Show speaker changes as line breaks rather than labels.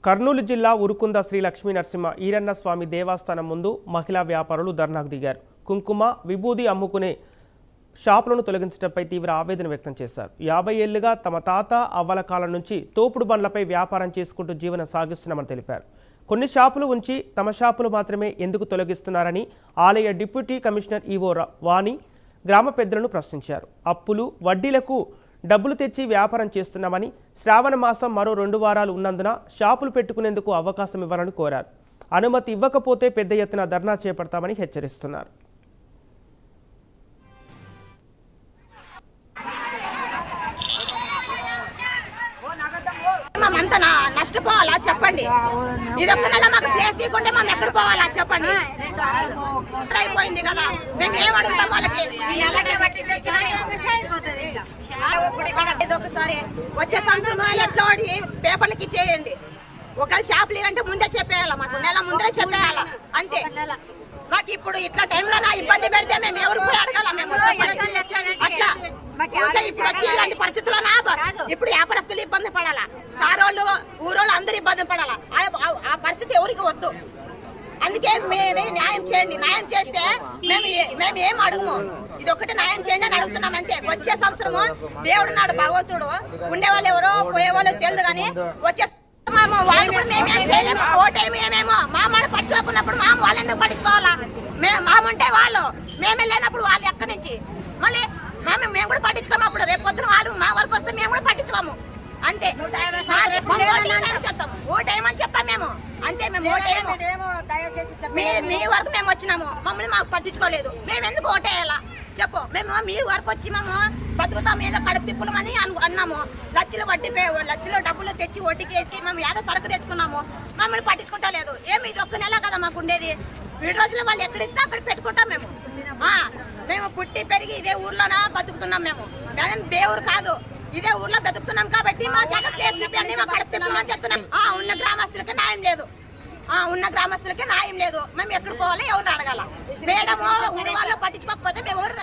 కర్నూలు జిల్లా ఉరుకుంద శ్రీ లక్ష్మీ నరసింహ ఈరన్న స్వామి దేవస్థానం ముందు మహిళా వ్యాపారులు ధర్నాకు దిగారు. కుంకుమ విభూది అమ్ముకునే షాపులను తొలగించడంపై తీవ్ర ఆవేదన వ్యక్తం చేశారు. 50 ఏళ్లుగా తమ తాత అవ్వల కాలం నుంచి తోపుడు బండ్లపై వ్యాపారం చేసుకుంటూ జీవనం సాగిస్తున్నామని తెలిపారు. కొన్ని షాపులు ఉంచి తమ షాపులు మాత్రమే ఎందుకు తొలగిస్తున్నారని ఆలయ డిప్యూటీ కమిషనర్ ఈవో వాణి గ్రామ పెద్దలను ప్రశ్నించారు. అప్పులు వడ్డీలకు డబ్బులు తెచ్చి వ్యాపారం చేస్తున్నామని, శ్రావణ మాసం మరో 2 వారాలు ఉన్నందున షాపులు పెట్టుకునేందుకు అవకాశం ఇవ్వాలని కోరారు. అనుమతి ఇవ్వకపోతే పెద్ద ఎత్తున ధర్నా చేపడతామని హెచ్చరిస్తున్నారు.
నష్టపోవాలా చెప్పండి. ఇదొక్క నెల మాకు ప్లేస్ ఇవ్వకుంటే మనం ఎక్కడ పోవాలా చెప్పండి. అయిపోయింది కదా, మేము ఏం అడుగుతాం వాళ్ళకి. ఒకసారి వచ్చే సంవత్సరం ఎట్లా పేపర్లకి ఇచ్చేయండి. ఒకవేళ షాపులు ఇవ్వంటే ముందే చెప్పేయాలా, మాకు నెల ముందరే చెప్పేయాలా అంతే. మాకు ఇప్పుడు ఇట్లా టైంలో నా ఇబ్బంది పెడితే మేము ఎవరు పోయి అడగాల? మేము అట్లా ఇప్పుడు వచ్చి ఇలాంటి పరిస్థితుల్లో ఇప్పుడు వ్యాపారస్తులు ఇబ్బంది పడాలా, సారోళ్ళు ఊరోళ్ళు అందరూ ఇబ్బంది పడాలా. ఆ పరిస్థితి ఎవరికి వద్దు. అందుకే మీరే న్యాయం చేయండి. న్యాయం చేస్తే మేము ఏం అడుగుము. ఇది ఒకటి న్యాయం చేయండి అని అడుగుతున్నాం అంతే. వచ్చే సంవత్సరము దేవుడు నాడు భగవంతుడు, ఉండేవాళ్ళు ఎవరో పోయేవాళ్ళు తెలియదు కానీ వచ్చే వాళ్ళు కూడా మేమేం చేయలేము. ఓటేమి ఏమేమో మామూలు పట్టించుకోకున్నప్పుడు వాళ్ళు ఎందుకు పట్టించుకోవాలా? మాముంటే వాళ్ళు, మేమే లేనప్పుడు వాళ్ళు ఎక్కడి నుంచి మళ్ళీ మేము కూడా పట్టించుకోము. అప్పుడు రేపు పొద్దున వాళ్ళు మా వరకు వస్తే మేము కూడా పట్టించుకోము అంతే. చెప్తాం ఓటేయమని చెప్తాం మేము అంతే. మేము మీ వరకు మేము వచ్చినాము, మమ్మల్ని మాకు పట్టించుకోలేదు. మేము ఎందుకు ఓటేయాలా చెప్పు? మేము మీ వరకు వచ్చి మేము బతుకుతాం, ఏదో కడుపు తిప్పులమని అన్నాము. లక్షలు డబ్బులు తెచ్చి ఒడ్డుకేసి మేము ఏదో సరుకు తెచ్చుకున్నాము, మమ్మల్ని పట్టించుకుంటా లేదు. ఏమి ఇది ఒక్క నెల కదా మాకు ఉండేది. 2 రోజులు వాళ్ళు ఎక్కడ ఇచ్చినా అక్కడ పెట్టుకుంటాం. మేము పుట్టి పెరిగి ఇదే ఊర్లోనా బతుకుతున్నాం. మేము బేఊరు కాదు, ఇదే ఊర్లో బతుకుతున్నాం కాబట్టి మా కడుపు తిప్పమని చెప్తున్నాం. ఉన్న గ్రామస్తులకి న్యాయం లేదు, మేము ఎక్కడ పోవాలి, ఎవరు అడగాల? మేడము ఊరు వాళ్ళు పట్టించుకోకపోతే మేము ఎవరు